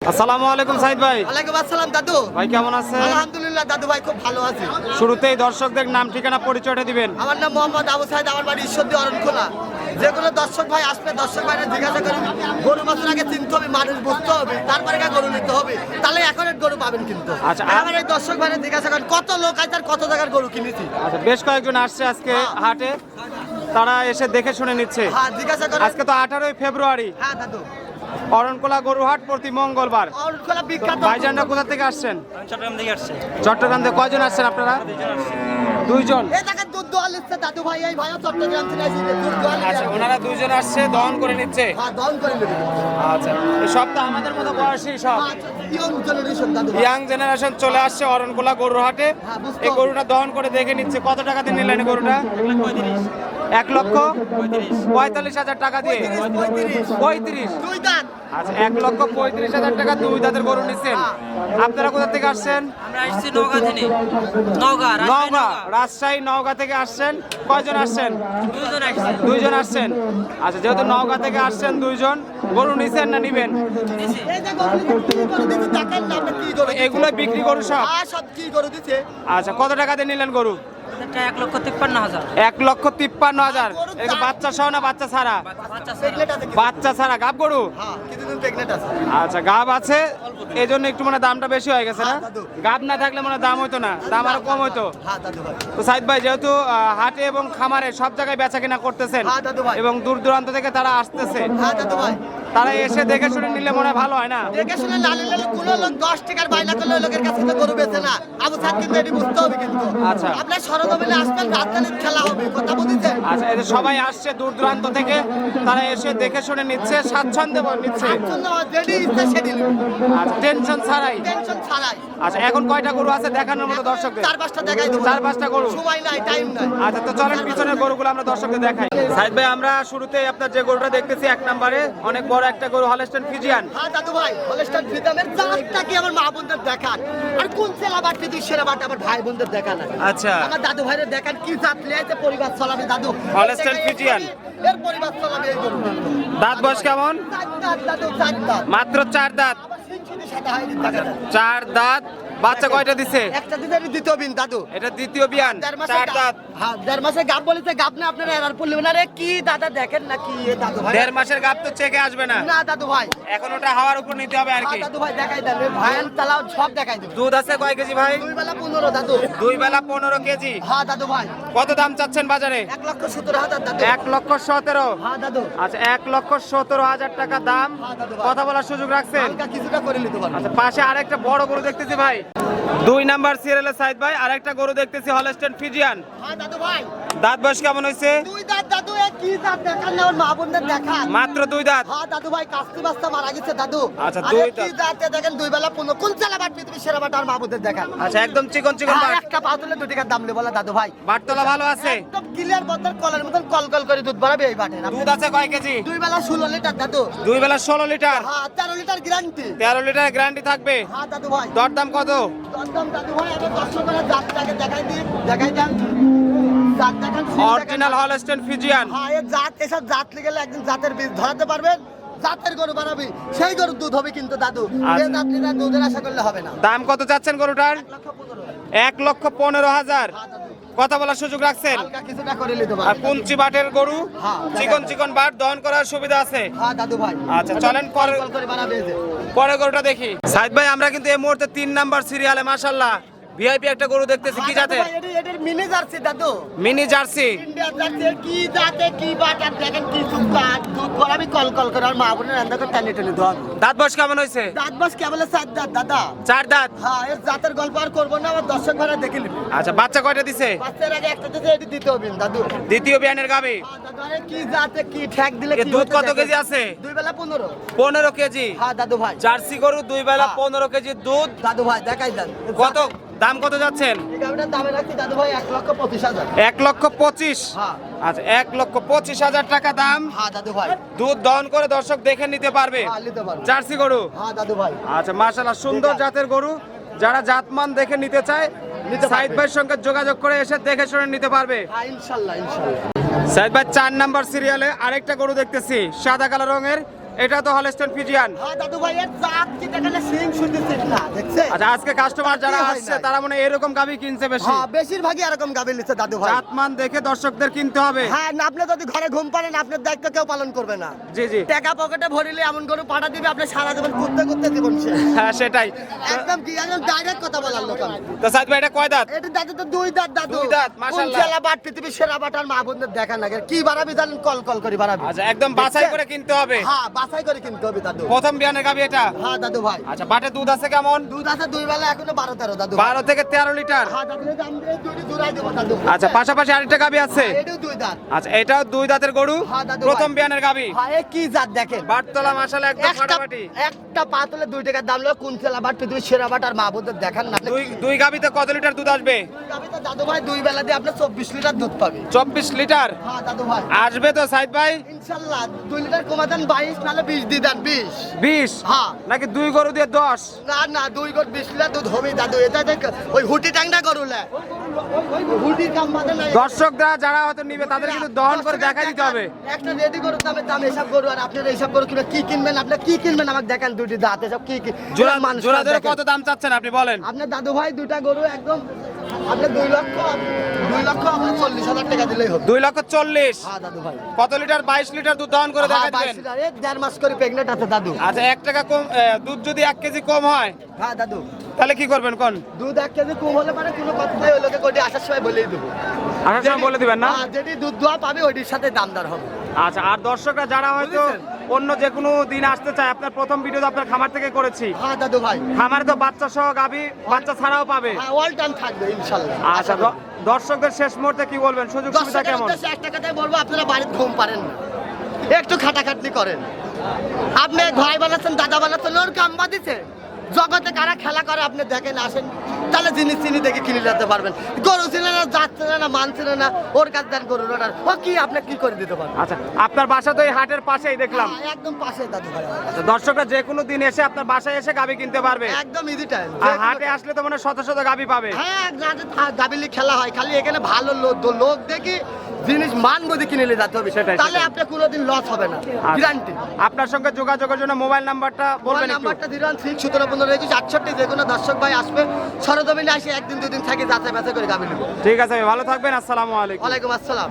আসসালামু আলাইকুম সাইদ ভাই। ওয়ালাইকুম আসসালাম দাদু। ভাই কেমন আছেন? আলহামদুলিল্লাহ দাদু ভাই খুব ভালো আছি। শুরুতেই দর্শকদের নাম ঠিকানা পরিচয়টা দিবেন। আমার নাম মোহাম্মদ আবু সাইদ, আমার বাড়ি ঈশ্বরদী অরণখোলা। যে কোনো দর্শক ভাই আসবে, দর্শক ভাইরা জিজ্ঞাসা করেন গরু বাছুর আগে চিনতে হবে, মানুষ বুঝতে হবে, তারপরে গরু নিতে হবে, তাহলে এখন গরু পাবেন কিন্তু। আচ্ছা, আমার এই দর্শক ভাইরা জিজ্ঞাসা করেন কত লোক আছে আর কত জায়গার গরু কিনেছি। আচ্ছা, বেশ কয়েকজন আসছে আজকে হাটে, তারা এসে দেখে শুনে নিচ্ছে। হ্যাঁ জিজ্ঞাসা করেন। আজকে তো 18 ফেব্রুয়ারি, হ্যাঁ দাদু। অরণকোলা গরুহাট প্রতি মঙ্গলবার। অরণখোলা বিখ্যাত। ভাইজানরা কোথা থেকে আসছেন? চট্টগ্রাম থেকে আসছে। চট্টগ্রাম থেকে কয়জন আসছেন আপনারা? দুইজন। এই দেখেন দুধ দোয়াল দিচ্ছে দাদু ভাই, এই ভাইয়া চট্টগ্রাম থেকে আসছে দুধ দোয়াল। আচ্ছা, ওনারা দুইজন আসছে, দহন করে নিচ্ছে। হ্যাঁ দহন করে নেবে। আচ্ছা, এই সব তো আমাদের মতো বয়সী সব ইয়ং জেনারেশন দাদু ভাই। ইয়াং জেনারেশন চলে আসছে অরণকোলা গরুহাটে। হ্যাঁ, বুঝতে এই হবে। গরুটা দহন করে দেখে নিচ্ছে। কত টাকা দিয়ে নিলেন এই গরুটা? 1,45,000 টাকা দিয়ে। 35। দুই দাঁত। আচ্ছা, 1,35,000 টাকা দুই দাঁতের গরু নিচ্ছেন। আপনারা কোথা থেকে আসছেন? আমরা আসছি নওগাঁ থেকে। নওগাঁ, নওগাঁ, রাজশাহী নওগাঁ থেকে আসছেন। কয়জন আসছেন? দুজন আসছে। দুইজন আসছেন। আচ্ছা, যেহেতু নওগাঁ থেকে আসছেন দুইজন, গরু নিছেন না নিবেন? এই যে গরু কি গরু দিচ্ছে দেখেন না, আপনি কি গরু দিচ্ছে? এগুলো বিক্রি গরু সব? হ্যাঁ সব কি গরু দিচ্ছে? আচ্ছা, কত টাকা দিয়ে নিলেন গরু? এটা 1,53,000। 1,53,000। এটা বাচ্চা সহ না বাচ্চা ছাড়া? বাচ্চা ছেলে। প্রেগনেন্ট আছে কি? বাচ্চা ছাড়া গাব গরু? হ্যাঁ কিছুদিন প্রেগনেন্ট আছে। আচ্ছা, গাব আছে, এই জন্য একটু মানে দামটা বেশি হয়ে গেছে না? হ্যাঁ, দাদু। গাব না থাকলে মানে দাম হইতো না, দাম আরো কম হইতো। হ্যাঁ দাদু ভাই। তো সাইদ ভাই, যেহেতু হাটে এবং খামারে সব জায়গায় বেচা কিনা করতেছেন হ্যাঁ, দাদু ভাই। এবং দূর দূরান্ত থেকে তারা আসতেছে, হ্যাঁ দাদু ভাই। তারা এসে দেখে শুনে নিলে মনে হয় ভালো হয় না? দেখে শুনে লাল লাল কোনো লোক 10 টাকার বাইনা করলে ওই লোকের কাছে তো গরু বেচে না। আবু সাদ কিন্তু এটি বুঝতে হবে কিন্তু। আচ্ছা। আপনার সরজমিনে আসবেন, রাতকালীন খেলা হবে, কথা বুঝেছেন? আচ্ছা, এই যে সবাই আসছে দূর দূরান্ত থেকে, তারা এসে দেখে শুনে নিচ্ছে, স্বাচ্ছন্দ্যে নিচ্ছে। আসলে যেটি ইচ্ছা সেটি নেবে। আচ্ছা, টেনশন ছাড়াই। টেনশন ছাড়াই। আচ্ছা, এখন কয়টা গরু আছে দেখানোর মতো দর্শকদের? 4-5টা দেখাই দেবো। 4-5টা গরু। সময় নাই, টাইম নাই। আচ্ছা, তো চলেন পিছনের গরুগুলো আমরা দর্শকদের দেখাই। সাইদ ভাই, আমরা শুরুতেই আপনার যে গরুটা দেখতেছি 1 নম্বরে, অনেক বড় একটা গরু, হলস্টাইন ফ্রিজিয়ান। হ্যাঁ দাদু ভাই, হলস্টাইন ফ্রিজিয়ানের জাতটা কি আমার মা বোনদের দেখান, আর কোন সেলা বাট পৃথিবীর সেরা বাট আমার ভাই বোনদের দেখান। আচ্ছা, আমার দাদু ভাইরে দেখান কি জাত লিয়েছে, পরিবার চালাবে দাদু। Holstein Friesian. এর পরিবার চালাবে এই গরু। দাঁত বয়স কেমন? 4 দাঁত দাদু, 4 দাঁত। মাত্র 4 দাঁত। আবার সিংসিনি সাদা হয়নি দেখা যায়। 4 দাঁত। বাচ্চা কয়টা দিছে? একটা দিনের দ্বিতীয় বিন দাদু। এটা দ্বিতীয় বিয়ান। 4 দাঁত। হ্যাঁ 1.5 মাসে গাব বলেছে, গাব না আপনারা এরার পড়লে না রে, কি দাদা দেখেন না কি এ দাদু ভাই। 1.5 মাসের গাব তো চেকে আসবে না। না দাদু ভাই। এখন ওটা হাওয়ার উপর নিতে হবে আর কি। হ্যাঁ দাদু ভাই দেখাই দেন, ভাইয়ান চালাও সব দেখাই দেব। দুধ আছে কয় কেজি ভাই? 2 বেলা 15 দাদু। 2 বেলা 15 কেজি। হ্যাঁ দাদু ভাই। কত দাম চাচ্ছেন বাজারে? 1,17,000 দাদু। 1,17,000। হ্যাঁ দাদু। আচ্ছা, 1,17,000 টাকা দাম। হ্যাঁ, দাদু ভাই। কথা বলার সুযোগ রাখছেন? হালকা কিছুটা করে নিতে পারবো। আচ্ছা, পাশে আরেকটা বড় গরু দেখতেছি ভাই, 2 নাম্বার সিরিয়ালের সাইদ ভাই, আরেকটা গরু দেখতেছি হলস্টাইন ফ্রিজিয়ান। হ্যাঁ দাদু ভাই। দাঁত বয়স কেমন হয়েছে? 2 দাঁত দাদু, এ কি দাঁত দেখান না, আমার মা বোনদের দেখান। মাত্র 2 দাঁত। হ্যাঁ দাদু ভাই, কাস্তি বাস্তা মারা গেছে দাদু। আচ্ছা, আরে 2 কি দাঁত। দাঁত দেখেন, 2 বেলা 15। কোন চালা বাট পৃথিবীর সেরা বাট আর মা বোনদের দেখান। আচ্ছা, একদম চিকন চিকন হ্যাঁ, বাট। একটা পা তুলে 2 টাকার দাম নেই বলা দাদু ভাই। বাটতলা ভালো আছে? একদম ক্লিয়ার বদল, কলের মতন কল করে দুধ বাড়াবে এই বাটের। দুধ আছে কয় কেজি? 2 বেলা 16 লিটার দাদু। 2 বেলা 16 লিটার। হ্যাঁ 13 লিটার গ্যারান্টি। 13 লিটার গ্যারান্টি থাকবে। হ্যাঁ দাদু ভাই। দরদাম কত? দরদাম দাদু ভাই, আগে 500 করে জাতটাকে দেখাই দিন, দেখাই দেন। জাত দেখান, সিল দেখান। Original Holstein Friesian. হ্যাঁ এই জাত, এসব জাত লিখে গেলে একদিন জাতের বীজ ধরাতে পারবেন, জাতের গরু বানাবি, সেই গরুর দুধ হবে কিন্তু দাদু। আচ্ছা। এই জাত লিটার দুধের আশা করলে হবে না। দাম কত চাচ্ছেন গরুটার? 1,15,000। 1,15,000। হ্যাঁ দাদু। কথা বলার সুযোগ রাখছেন? হালকা কিছুটা করে নিতে আর পারবেন। কুঞ্চি বাটের গরু, হ্যাঁ, চিকন চিকন বাট, দহন করার সুবিধা আছে। হ্যাঁ দাদু ভাই। আচ্ছা, চলেন পরে- কল করে বানাবে এই যে। পরে গরুটা দেখি। সাইদ ভাই, আমরা কিন্তু এই মুহূর্তে 3 নাম্বার সিরিয়ালে মাশাআল্লাহ ভিআইপি একটা গরু দেখতেছি। কি হ্যাঁ দাদু জাতের? ভাই, এটার মিনি জার্সি দাদু। Mini jersey. ইন্ডিয়া জার্সি, কি জাতে কি বাটার দেখেন, কি সুপার দুধ ভরাবি কল করে, আর মা বোনের রান্না করে টানি টানি ধোয়া। দাঁত বয়স কেমন হয়েছে? দাঁত বাস কেবল 4 দাঁত দাদা। 4 দাঁত। হ্যাঁ এর জাতের গল্প আর করবো না, আমার দর্শক ভাড়া দেখে নিবি। আচ্ছা, বাচ্চা কয়টা দিছে? বাচ্চার আগে একটা দিতে, এটি দিতে হবে দাদু। দ্বিতীয় বিয়ানের গাবি। হ্যাঁ দাদু, আরে কি জাতে কি ঠ্যাক দিলে এ কি দুধ হতে কত দেখেন। কেজি আছে? 2 বেলা 15। 15 কেজি। হ্যাঁ দাদু ভাই। জার্সি গরু 2 বেলা হ্যাঁ। 15 কেজি দুধ। দাদু ভাই দেখাই দেন। কত দাম কত যাচ্ছেন? এই গাভিটার দামে রাখছি দাদু ভাই 1,25,000। 1,25,000। হ্যাঁ। আচ্ছা, 1,25,000 টাকা দাম। হ্যাঁ দাদু ভাই। দুধ দহন করে দর্শক দেখে নিতে পারবে। হ্যাঁ নিতে পারবো। জার্সি গরু। হ্যাঁ দাদু ভাই। আচ্ছা, মাশাআল্লাহ, সুন্দর জাতের গরু। যারা জাতমান দেখে নিতে চায়, সাইদ ভাইয়ের সঙ্গে যোগাযোগ করে এসে দেখে শুনে নিতে পারবে। হ্যাঁ ইনশাআল্লাহ ইনশাআল্লাহ। সাইদ ভাই 4 নাম্বার সিরিয়ালে আরেকটা গরু দেখতেছি, সাদা কালো রঙের, এটা তো হলস্টেইন ফ্রিজিয়ান। হ্যাঁ দাদু ভাই, এর জাত কি দেখেন, সিং শুদ্ধ সিং না, দেখছেন? আচ্ছা, আজকে কাস্টমার যারা হয় আসছে নাই। তারা মনে হয় এরকম গাবি কিনছে বেশি। হ্যাঁ, বেশিরভাগই এরকম গাভী নিচ্ছে দাদু ভাই। জাতমান দেখে দর্শকদের কিনতে হবে। হ্যাঁ, না আপনি যদি ঘরে ঘুম পারেন, আপনার দায়িত্ব কেউ পালন করবে না। জি জি, টাকা পকেটে ভরিলে এমন গরু পাঠা দিবে, আপনি সারা জীবন করতে করতে জীবন শেষ। হ্যাঁ সেটাই। একদম কি, একদম ডাইরেক্ট কথা বলার লোক আমি। তো সাইদ ভাই এটা কয় দাঁত? এটা দাদু তো দুই দাঁত দাদু। দুই দাঁত, মাশাআল্লাহ। কোন ছেলে বাট পৃথিবীর সেরা বাটার মা বোনদের দেখা লাগে। কি বাড়াবি জানেন? কল কল করে বাড়াবি। আচ্ছা, একদম বাছাই করে কিনতে হবে। হ্যাঁ, বাছাই করে কিনতে হবে দাদু। প্রথম বিয়ানের গাবি এটা। হ্যাঁ দাদু ভাই। আচ্ছা, বাটে দুধ আছে কেমন? দুধ আছে দুই বেলা, এখনো 12-13 দাদু। 12 থেকে 13 লিটার। হ্যাঁ দাদু, এই দাম দিয়ে দুইটি জোড়াই দেবো দাদু। আচ্ছা, পাশাপাশি আরেকটা গাবি আছে। এটাও দুই দাঁত। আচ্ছা, এটাও দুই দাঁতের গরু, হ্যাঁ, দাদু প্রথম ভাই। বিয়ানের গাবি। হ্যাঁ, এ কি জাত দেখেন। বাটতলা মাশাআল্লাহ একদম ফাটাফাটি। একটা পাতলে 2 টাকার দাম হলো। কোন ছেলে বাট পৃথিবীর সেরা বাটার মা বোনদের দেখান না। দুই গাবিতে কত লিটার দুধ আসবে? আমি তো দাদু ভাই দুই বেলা দিয়ে আপনি 24 লিটার দুধ পাবে। 24 লিটার হ্যাঁ দাদু ভাই, আসবে তো সাইদ ভাই? ইনশাআল্লাহ 2 লিটার কমা দেন, 22 নালে 20 দিয়ে দেন। 20? হ্যাঁ। নাকি দুই গরু দিয়ে 10? না না, 2 গোট 20 লিটার দুধ হবে দাদু। এটা দেখ, ওই হুটি ট্যাংটা করুলে ওই হুটির কাম বাদে নাই। দর্শকরা যারা হয়তো নিবে তাদের কিন্তু দহন করে দেখাই দিতে হবে। একটা রেডি গরুর দাম এসব গরু, আর আপনারা এইসব গরু কিনবেন, কি কিনবেন? আপনি কি কিনবেন আমাকে দেখান। দুটি দাঁত এসব কি কি জোড়া মানুষ জোড়া ধরে দেখেন। কত দাম চাচ্ছেন আপনি বলেন? আপনার দাদু ভাই দুটা গরু একদম আপনি 2 লক্ষ আপনার 40,000 টাকা দিলেই হবে। 2,40,000। হ্যাঁ দাদু ভাই। কত লিটার? 22 লিটার দুধ দহন করে দেখাই দিবেন। 22 লিটার, 1.5 মাস করে প্রেগনেন্ট আছে দাদু। আচ্ছা, 1 টাকা কম দুধ যদি 1 কেজি কম হয় হ্যাঁ দাদু, তাহলে কি করবেন কোন? দুধ 1 কেজি কম হলে মানে কোনো কথা নাই, ওই লোকে কোটি আসার সময় বলেই দেবো। আসার সময় বলে দিবেন না? হ্যাঁ, যেটি দুধ দোয়া পাবে ওইটির সাথে দামদার হবে। আচ্ছা, আর দর্শকরা যারা হয়তো বুঝেছেন? অন্য যে কোনো দিন আসতে চায়, আপনার প্রথম ভিডিও তো আপনার খামার থেকে করেছি। হ্যাঁ দাদু ভাই। খামারে তো বাচ্চা সহ গাবি, বাচ্চা ছাড়াও পাবে। হ্যাঁ, অল টাইম থাকবে ইনশাআল্লাহ। আচ্ছা, দর্শকদের শেষ মুহূর্তে কি বলবেন? সুযোগ সুবিধা দর্শকের কেমন? উদ্দেশ্যে একটা কথাই বলবো, আপনারা বাড়িতে ঘুম পারেন না, একটু খাটাখাটনি করেন। আপনি ভাই বানাচ্ছেন, দাদা বানাচ্ছেন, ওর কাম বাদিছে। জগতে কারা খেলা করে আপনি দেখেন, আসেন, তাহলে জিনিস চিনি দেখে কিনে যেতে পারবেন। গরু ছিলেন না, যাচ্ছে না, মানছিল না, ওর কাছে দেন গরুর অর্ডার, ও কি আপনি কি করে দিতে পারবেন? আচ্ছা, আপনার বাসা তো এই হাটের পাশেই দেখলাম। হ্যাঁ, একদম পাশে দাদু ভাই। আচ্ছা, দর্শকরা যে কোনো দিন এসে আপনার বাসায় এসে গাবি কিনতে পারবে। একদম ইজি টাইম। আর হাটে আসলে তো মনে শত শত গাবি পাবে। হ্যাঁ, গাবিলি খেলা হয়, খালি এখানে ভালো লোক দেখি জিনিস মান বুঝে কিনে নিয়ে যেতে হবে। সেটাই, তাহলে সেটাই। আপনার কোনোদিন লস হবে না, আচ্ছা, গ্যারান্টি। আপনার সঙ্গে যোগাযোগের জন্য মোবাইল নাম্বারটা বলবেন একটু? নাম্বারটা 016-15-21-68, যে কোনো দর্শক ভাই আসবে, সরজমিনে আসে 1 দিন 2 দিন থাকি যাচাই বাছাই করে গাবি নেব। ঠিক আছে, ভালো থাকবেন। আসসালামু আলাইকুম। ওয়ালাইকুম আসসালাম।